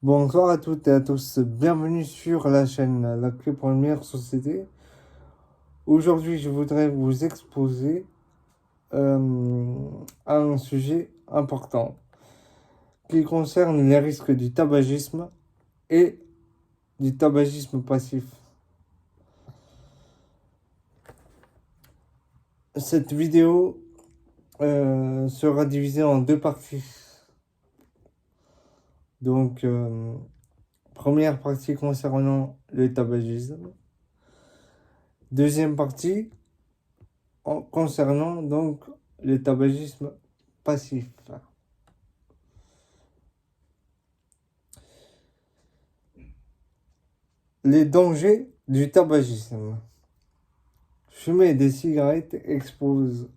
Bonsoir à toutes et à tous, bienvenue sur la chaîne La Clé pour une meilleure société. Aujourd'hui, je voudrais vous exposer un sujet important qui concerne les risques du tabagisme et du tabagisme passif. Cette vidéo sera divisée en deux parties. Donc, première partie concernant le tabagisme. Deuxième partie concernant donc le tabagisme passif. Les dangers du tabagisme. Fumer des cigarettes expose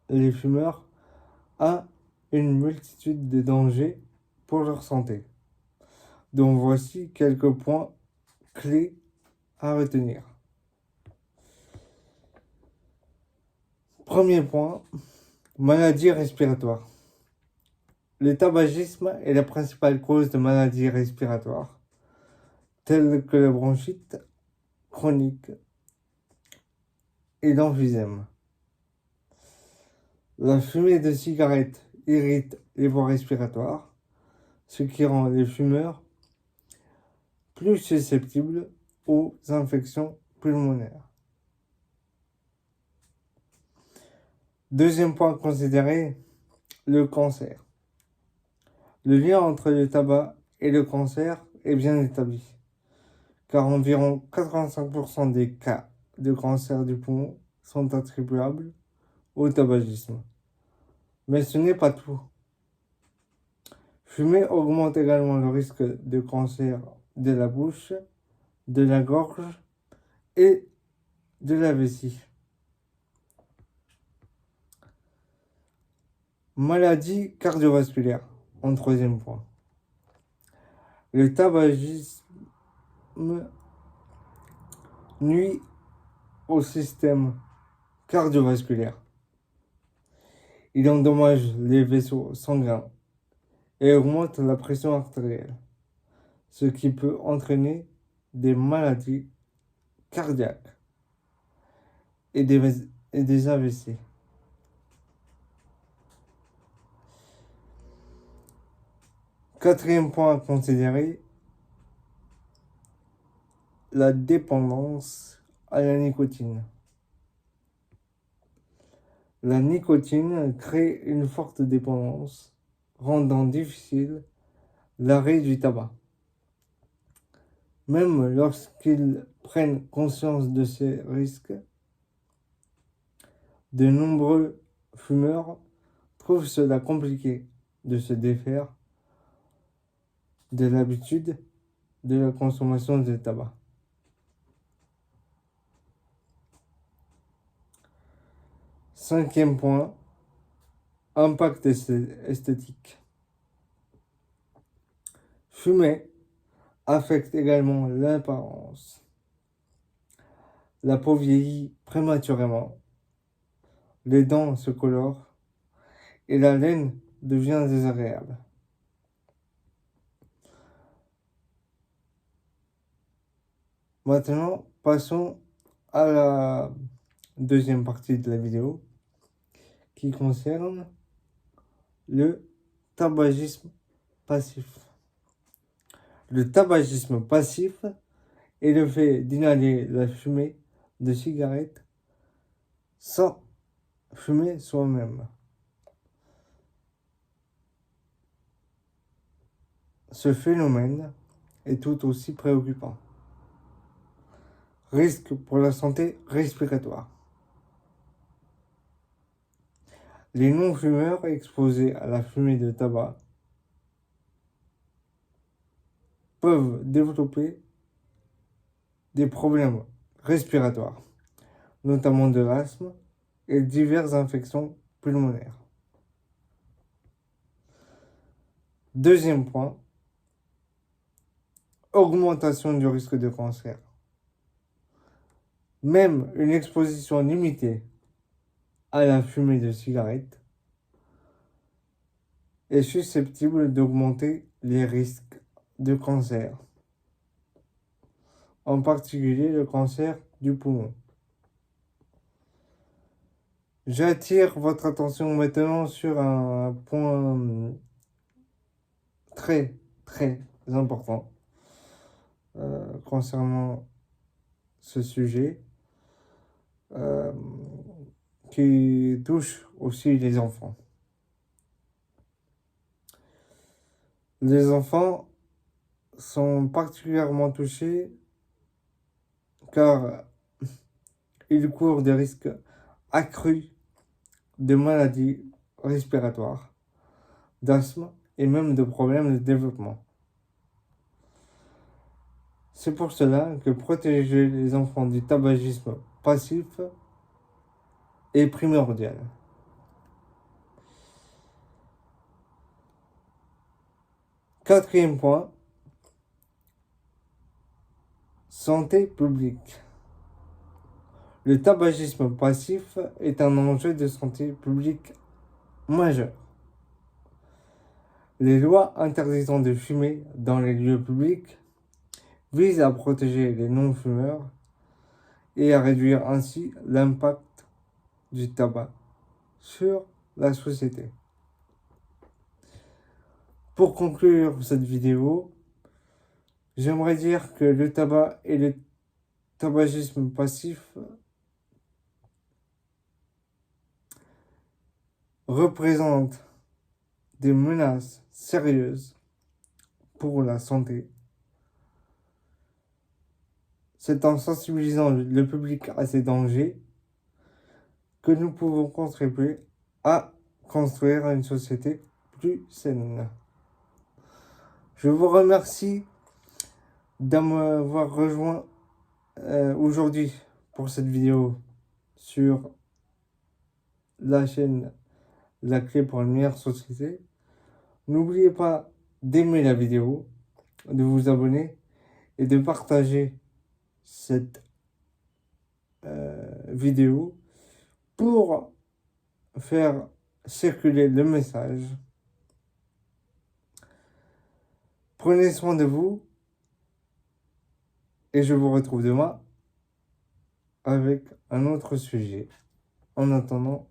les fumeurs à une multitude de dangers pour leur santé. Donc voici quelques points clés à retenir. Premier point, maladies respiratoires. Le tabagisme est la principale cause de maladies respiratoires, telles que la bronchite chronique et l'emphysème. La fumée de cigarettes irrite les voies respiratoires, ce qui rend les fumeurs plus susceptibles aux infections pulmonaires. Deuxième point considéré, le cancer. Le lien entre le tabac et le cancer est bien établi, car environ 85% des cas de cancer du poumon sont attribuables au tabagisme. Mais ce n'est pas tout. Fumer augmente également le risque de cancer de la bouche, de la gorge et de la vessie. Maladie cardiovasculaire, en troisième point. Le tabagisme nuit au système cardiovasculaire. Il endommage les vaisseaux sanguins et augmente la pression artérielle, ce qui peut entraîner des maladies cardiaques et des AVC. Quatrième point à considérer, la dépendance à la nicotine. La nicotine crée une forte dépendance, rendant difficile l'arrêt du tabac. Même lorsqu'ils prennent conscience de ces risques, de nombreux fumeurs trouvent cela compliqué de se défaire de l'habitude de la consommation de tabac. Cinquième point, impact esthétique. Fumer affecte également l'apparence. La peau vieillit prématurément, les dents se colorent et la laine devient désagréable. Maintenant, passons à la deuxième partie de la vidéo qui concerne le tabagisme passif. Le tabagisme passif est le fait d'inhaler la fumée de cigarettes sans fumer soi-même. Ce phénomène est tout aussi préoccupant. Risque pour la santé respiratoire. Les non-fumeurs exposés à la fumée de tabac peuvent développer des problèmes respiratoires, notamment de l'asthme et diverses infections pulmonaires. Deuxième point, augmentation du risque de cancer. Même une exposition limitée à la fumée de cigarette est susceptible d'augmenter les risques de cancer, en particulier le cancer du poumon. J'attire votre attention maintenant sur un point très important concernant ce sujet qui touche aussi les enfants. Les enfants sont particulièrement touchés car ils courent des risques accrus de maladies respiratoires, d'asthme et même de problèmes de développement. C'est pour cela que protéger les enfants du tabagisme passif est primordial. Quatrième point, santé publique. Le tabagisme passif est un enjeu de santé publique majeur. Les lois interdisant de fumer dans les lieux publics visent à protéger les non-fumeurs et à réduire ainsi l'impact du tabac sur la société. Pour conclure cette vidéo, j'aimerais dire que le tabac et le tabagisme passif représentent des menaces sérieuses pour la santé. C'est en sensibilisant le public à ces dangers que nous pouvons contribuer à construire une société plus saine. Je vous remercie d'avoir rejoint aujourd'hui pour cette vidéo sur la chaîne La Clé pour une meilleure société. N'oubliez pas d'aimer la vidéo, de vous abonner et de partager cette vidéo pour faire circuler le message. Prenez soin de vous et je vous retrouve demain avec un autre sujet. En attendant,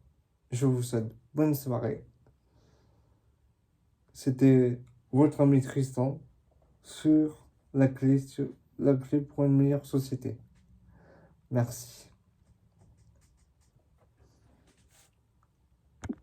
je vous souhaite bonne soirée. C'était votre ami Tristan sur la clé pour une meilleure société. Merci.